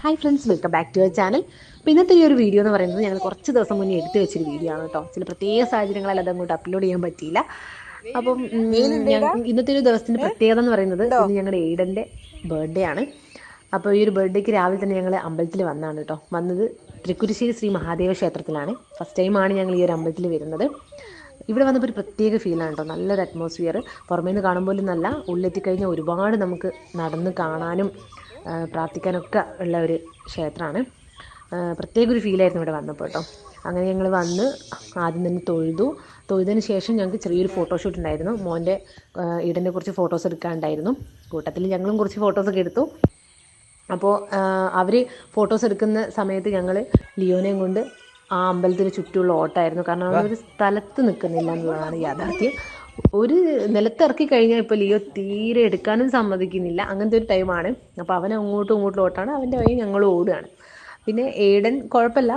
Hi friends, welcome back to our channel. അപ്പോൾ ഇന്നത്തെ ഈ ഒരു വീഡിയോ എന്ന് പറയുന്നത് ഞങ്ങൾ കുറച്ച് ദിവസം മുന്നേ എടുത്ത് വെച്ചൊരു വീഡിയോ ആണ് കേട്ടോ. ചില പ്രത്യേക സാഹചര്യങ്ങളാൽ അത് അങ്ങോട്ട് അപ്ലോഡ് ചെയ്യാൻ പറ്റിയില്ല. അപ്പം ഇന്നത്തെ ഒരു ദിവസത്തിൻ്റെ പ്രത്യേകത എന്ന് പറയുന്നത് ഇന്ന് ഞങ്ങളുടെ എയ്ഡൻ്റെ ബർത്ത്ഡേ ആണ്. അപ്പോൾ ഈ ഒരു ബർത്ത്ഡേക്ക് രാവിലെ തന്നെ ഞങ്ങൾ അമ്പലത്തിൽ വന്നതാണ് കേട്ടോ. വന്നത് തൃക്കുരിശ്ശേരി ശ്രീ മഹാദേവ ക്ഷേത്രത്തിലാണ്. ഫസ്റ്റ് ടൈമാണ് ഞങ്ങൾ ഈ ഒരു അമ്പലത്തിൽ വരുന്നത്. ഇവിടെ വന്നപ്പോൾ ഒരു പ്രത്യേക ഫീലാണ് കേട്ടോ. നല്ലൊരു അറ്റ്മോസ്ഫിയർ, പുറമേ നിന്ന് കാണുമ്പോൾ നല്ല, ഉള്ളെത്തിക്കഴിഞ്ഞാൽ ഒരുപാട് നമുക്ക് നടന്ന് കാണാനും പ്രാർത്ഥിക്കാനൊക്കെ ഉള്ള ഒരു ക്ഷേത്രമാണ്. പ്രത്യേക ഒരു ഫീലായിരുന്നു ഇവിടെ വന്നപ്പോൾ കേട്ടോ. അങ്ങനെ ഞങ്ങൾ വന്ന് ആദ്യം തന്നെ തൊഴുതതിന് ശേഷം ഞങ്ങൾക്ക് ചെറിയൊരു ഫോട്ടോഷൂട്ട് ഉണ്ടായിരുന്നു. മോൻ്റെ ഈടൻ്റെ കുറച്ച് ഫോട്ടോസ് എടുക്കാനുണ്ടായിരുന്നു. കൂട്ടത്തിൽ ഞങ്ങളും കുറച്ച് ഫോട്ടോസൊക്കെ എടുത്തു. അപ്പോൾ അവർ ഫോട്ടോസ് എടുക്കുന്ന സമയത്ത് ഞങ്ങൾ ലിയോനെയും കൊണ്ട് ആ അമ്പലത്തിന് ചുറ്റുമുള്ള ഓട്ടമായിരുന്നു. കാരണം അവനൊരു സ്ഥലത്ത് നിൽക്കുന്നില്ല എന്നുള്ളതാണ് യാഥാർത്ഥ്യം. ഒരു നിലത്തിറക്കി കഴിഞ്ഞാൽ ഇപ്പോൾ ലിയോ തീരെ എടുക്കാനും സമ്മതിക്കുന്നില്ല. അങ്ങനത്തെ ഒരു ടൈമാണ്. അപ്പോൾ അവൻ അങ്ങോട്ടും ഓട്ടാണ്, അവൻ്റെ വഴി ഞങ്ങൾ ഓടുകയാണ്. പിന്നെ ഏഡൻ കുഴപ്പമില്ല,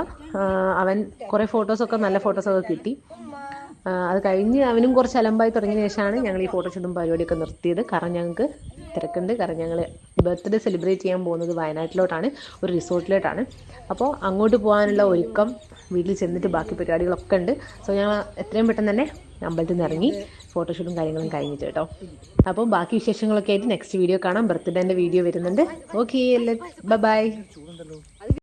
അവൻ കുറേ ഫോട്ടോസൊക്കെ നല്ല ഫോട്ടോസൊക്കെ കിട്ടി. അത് കഴിഞ്ഞ് അവനും കുറച്ച് അലമ്പായി തുടങ്ങിയ ശേഷമാണ് ഞങ്ങൾ ഈ ഫോട്ടോഷൂട്ടും പരിപാടിയൊക്കെ നിർത്തിയത്. കാരണം ഞങ്ങൾക്ക് തിരക്കുണ്ട്. കാരണം ഞങ്ങൾ ബർത്ത്ഡേ സെലിബ്രേറ്റ് ചെയ്യാൻ പോകുന്നത് വയനാട്ടിലോട്ടാണ്, ഒരു റിസോർട്ടിലോട്ടാണ്. അപ്പോൾ അങ്ങോട്ട് പോകാനുള്ള ഒരുക്കം, വീട്ടിൽ ചെന്നിട്ട് ബാക്കി പരിപാടികളൊക്കെ ഉണ്ട്. സോ ഞങ്ങൾ എത്രയും പെട്ടെന്ന് തന്നെ അമ്പലത്തിൽ നിന്ന് ഇറങ്ങി ഫോട്ടോഷൂട്ടും കാര്യങ്ങളും കഴിഞ്ഞിട്ട് കേട്ടോ. അപ്പോൾ ബാക്കി വിശേഷങ്ങളൊക്കെ ആയിട്ട് നെക്സ്റ്റ് വീഡിയോ കാണാം. ബർത്ത്ഡേൻ്റെ വീഡിയോ വരുന്നുണ്ട്. Okay, by.